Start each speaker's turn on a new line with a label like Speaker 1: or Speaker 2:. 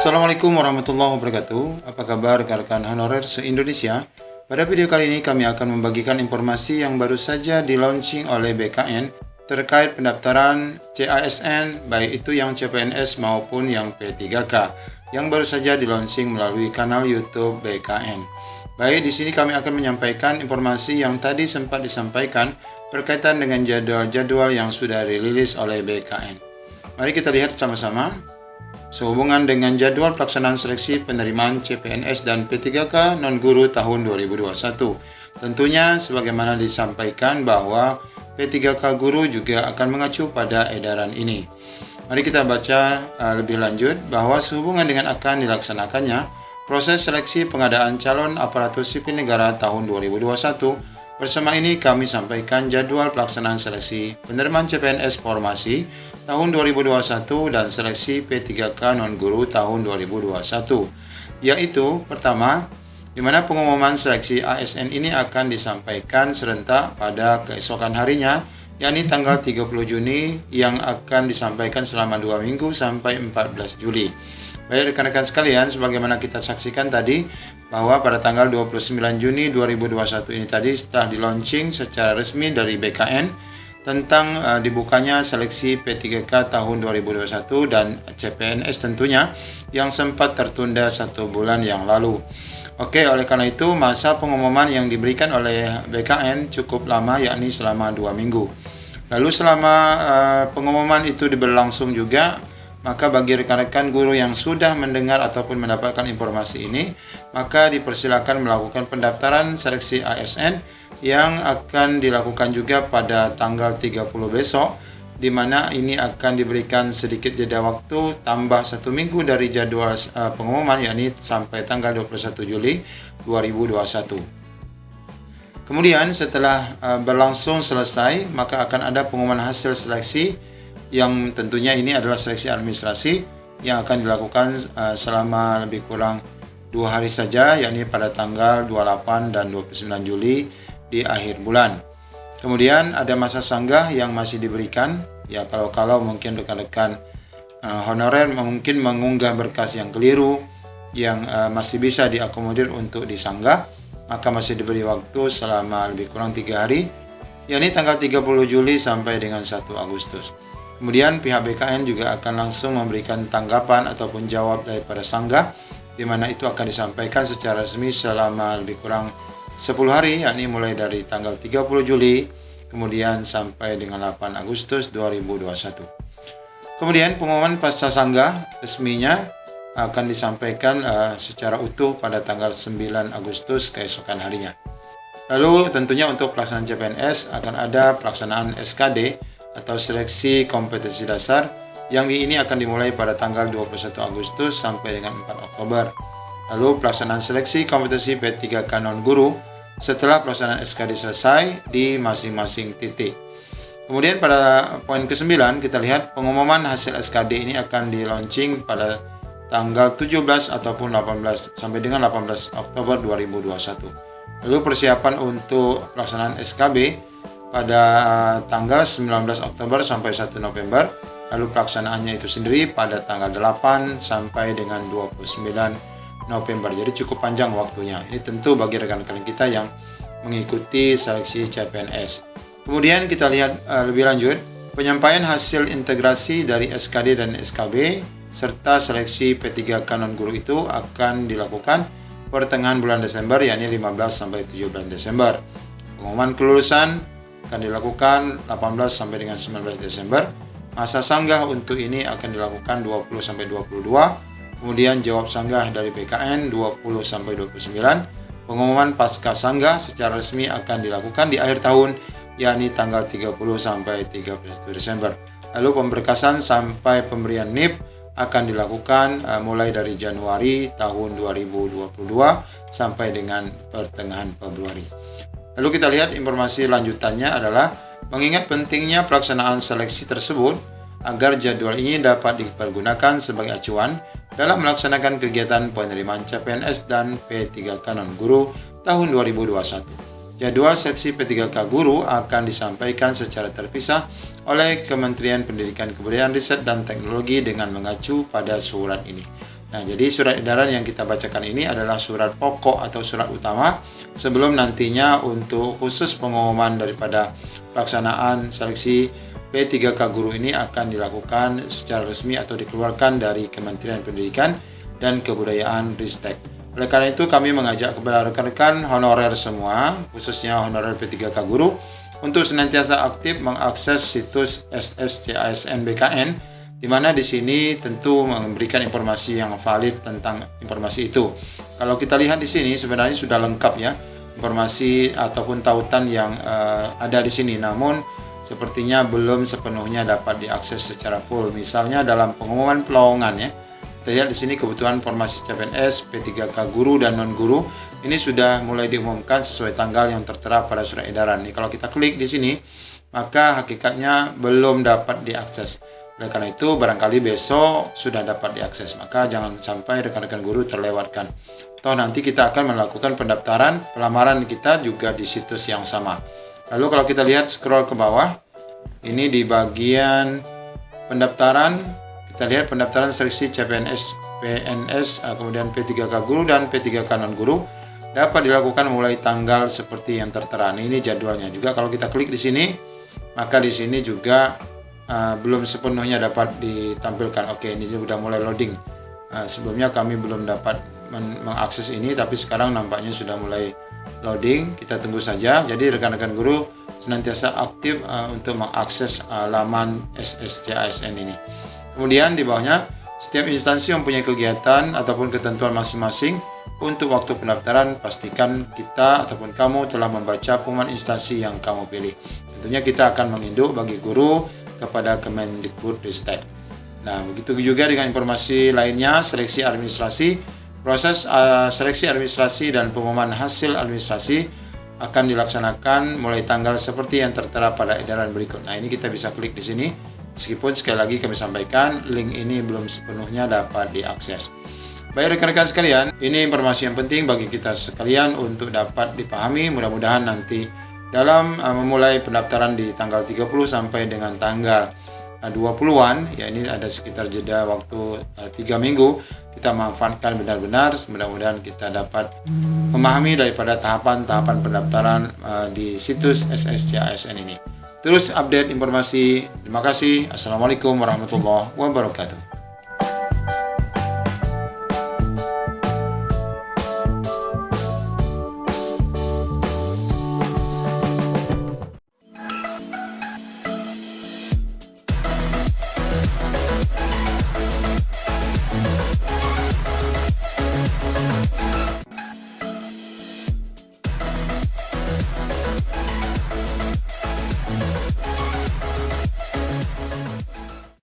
Speaker 1: Assalamualaikum warahmatullahi wabarakatuh. Apa kabar rekan-rekan honorer se-Indonesia? Pada video kali ini kami akan membagikan informasi yang baru saja di-launching oleh BKN terkait pendaftaran CASN, baik itu yang CPNS maupun yang P3K, yang baru saja di-launching melalui kanal YouTube BKN. Baik, di sini kami akan menyampaikan informasi yang tadi sempat disampaikan berkaitan dengan jadwal-jadwal yang sudah dirilis oleh BKN. Mari kita lihat sama-sama. Sehubungan dengan jadwal pelaksanaan seleksi penerimaan CPNS dan P3K non-guru tahun 2021. Tentunya sebagaimana disampaikan bahwa P3K guru juga akan mengacu pada edaran ini. Mari kita baca lebih lanjut bahwa sehubungan dengan akan dilaksanakannya proses seleksi pengadaan calon aparatur sipil negara tahun 2021. Bersama ini kami sampaikan jadwal pelaksanaan seleksi penerimaan CPNS formasi tahun 2021 dan seleksi P3K non-guru tahun 2021, yaitu pertama, di mana pengumuman seleksi ASN ini akan disampaikan serentak pada keesokan harinya, yakni tanggal 30 Juni yang akan disampaikan selama 2 minggu sampai 14 Juli. Baik rekan-rekan sekalian, sebagaimana kita saksikan tadi bahwa pada tanggal 29 Juni 2021 ini tadi setelah di-launching secara resmi dari BKN tentang dibukanya seleksi P3K tahun 2021 dan CPNS tentunya yang sempat tertunda 1 bulan yang lalu. Oke, oleh karena itu masa pengumuman yang diberikan oleh BKN cukup lama, yakni selama 2 minggu. Lalu selama pengumuman itu berlangsung juga, maka bagi rekan-rekan guru yang sudah mendengar ataupun mendapatkan informasi ini, maka dipersilakan melakukan pendaftaran seleksi ASN yang akan dilakukan juga pada tanggal 30 besok, di mana ini akan diberikan sedikit jeda waktu tambah 1 minggu dari jadwal pengumuman, yakni sampai tanggal 21 Juli 2021. Kemudian setelah berlangsung selesai, maka akan ada pengumuman hasil seleksi yang tentunya ini adalah seleksi administrasi yang akan dilakukan selama lebih kurang 2 hari saja, yakni pada tanggal 28 dan 29 Juli di akhir bulan. Kemudian ada masa sanggah yang masih diberikan, ya kalau mungkin rekan-rekan honorer mungkin mengunggah berkas yang keliru yang masih bisa diakomodir untuk disanggah, maka masih diberi waktu selama lebih kurang 3 hari, yakni tanggal 30 Juli sampai dengan 1 Agustus. Kemudian pihak BKN juga akan langsung memberikan tanggapan ataupun jawab daripada sanggah, di mana itu akan disampaikan secara resmi selama lebih kurang 10 hari, yakni mulai dari tanggal 30 Juli kemudian sampai dengan 8 Agustus 2021. Kemudian pengumuman pasca sanggah resminya akan disampaikan secara utuh pada tanggal 9 Agustus keesokan harinya. Lalu tentunya untuk pelaksanaan CPNS akan ada pelaksanaan SKD atau seleksi kompetensi dasar yang ini akan dimulai pada tanggal 21 Agustus sampai dengan 4 Oktober. Lalu pelaksanaan seleksi kompetensi P3K non-guru setelah pelaksanaan SKD selesai di masing-masing titik. Kemudian pada poin ke-9 kita lihat pengumuman hasil SKD ini akan di-launching pada tanggal 17 ataupun 18 sampai dengan 18 Oktober 2021. Lalu persiapan untuk pelaksanaan SKB pada tanggal 19 Oktober sampai 1 November, lalu pelaksanaannya itu sendiri pada tanggal 8 sampai dengan 29 November. Jadi cukup panjang waktunya. Ini tentu bagi rekan-rekan kita yang mengikuti seleksi CPNS. Kemudian kita lihat lebih lanjut, penyampaian hasil integrasi dari SKD dan SKB serta seleksi P3K non-guru itu akan dilakukan pertengahan bulan Desember, yakni 15 sampai 17 Desember. Pengumuman kelulusan akan dilakukan 18 sampai dengan 19 Desember. Masa sanggah untuk ini akan dilakukan 20 sampai 22. Kemudian jawab sanggah dari BKN 20 sampai 29. Pengumuman pasca sanggah secara resmi akan dilakukan di akhir tahun, yakni tanggal 30 sampai 31 Desember. Lalu pemberkasan sampai pemberian NIP akan dilakukan mulai dari Januari tahun 2022 sampai dengan pertengahan Februari. Lalu kita lihat informasi lanjutannya adalah mengingat pentingnya pelaksanaan seleksi tersebut agar jadwal ini dapat dipergunakan sebagai acuan dalam melaksanakan kegiatan penerimaan CPNS dan P3K non-guru tahun 2021. Jadwal seleksi P3K guru akan disampaikan secara terpisah oleh Kementerian Pendidikan Kebudayaan Riset dan Teknologi dengan mengacu pada surat ini. Nah, jadi surat edaran yang kita bacakan ini adalah surat pokok atau surat utama sebelum nantinya untuk khusus pengumuman daripada pelaksanaan seleksi P3K Guru ini akan dilakukan secara resmi atau dikeluarkan dari Kementerian Pendidikan dan Kebudayaan Ristek. Oleh karena itu kami mengajak kepada rekan-rekan honorer semua, khususnya honorer P3K Guru, untuk senantiasa aktif mengakses situs SSCASN BKN, di mana di sini tentu memberikan informasi yang valid tentang informasi itu. Kalau kita lihat di sini sebenarnya sudah lengkap ya informasi ataupun tautan yang ada di sini, namun sepertinya belum sepenuhnya dapat diakses secara full. Misalnya dalam pengumuman pelowongan ya, kita lihat di sini kebutuhan formasi CPNS, P3K Guru dan non-guru ini sudah mulai diumumkan sesuai tanggal yang tertera pada surat edaran. Nih, kalau kita klik di sini, maka hakikatnya belum dapat diakses. Oleh karena itu, barangkali besok sudah dapat diakses. Maka jangan sampai rekan-rekan guru terlewatkan. Toh nanti kita akan melakukan pendaftaran pelamaran kita juga di situs yang sama. Lalu kalau kita lihat scroll ke bawah, ini di bagian pendaftaran, kita lihat pendaftaran seleksi CPNS, PNS, kemudian P3K Guru dan P3K non-guru dapat dilakukan mulai tanggal seperti yang tertera. Nah, ini jadwalnya juga. Kalau kita klik di sini, maka di sini juga belum sepenuhnya dapat ditampilkan. Oke, ini sudah mulai loading. Sebelumnya kami belum dapat mengakses ini, tapi sekarang nampaknya sudah mulai loading. Kita tunggu saja. Jadi rekan-rekan guru senantiasa aktif untuk mengakses laman SSCASN ini. Kemudian di bawahnya, setiap instansi mempunyai kegiatan ataupun ketentuan masing-masing. Untuk waktu pendaftaran, pastikan kita ataupun kamu telah membaca pengumuman instansi yang kamu pilih. Tentunya kita akan menginduk bagi guru kepada Kemendikbudristek. Nah, begitu juga dengan informasi lainnya, seleksi administrasi. Proses seleksi administrasi dan pengumuman hasil administrasi akan dilaksanakan mulai tanggal seperti yang tertera pada edaran berikut. Nah, ini kita bisa klik di sini. Meskipun sekali lagi kami sampaikan, link ini belum sepenuhnya dapat diakses. Baik rekan-rekan sekalian, ini informasi yang penting bagi kita sekalian untuk dapat dipahami. Mudah-mudahan nanti dalam memulai pendaftaran di tanggal 30 sampai dengan tanggal 20-an, ya ini ada sekitar jeda waktu 3 minggu, kita manfaatkan benar-benar. Mudah-mudahan kita dapat memahami daripada tahapan-tahapan pendaftaran di situs SSCASN ini. Terus update informasi. Terima kasih. Assalamualaikum warahmatullahi wabarakatuh.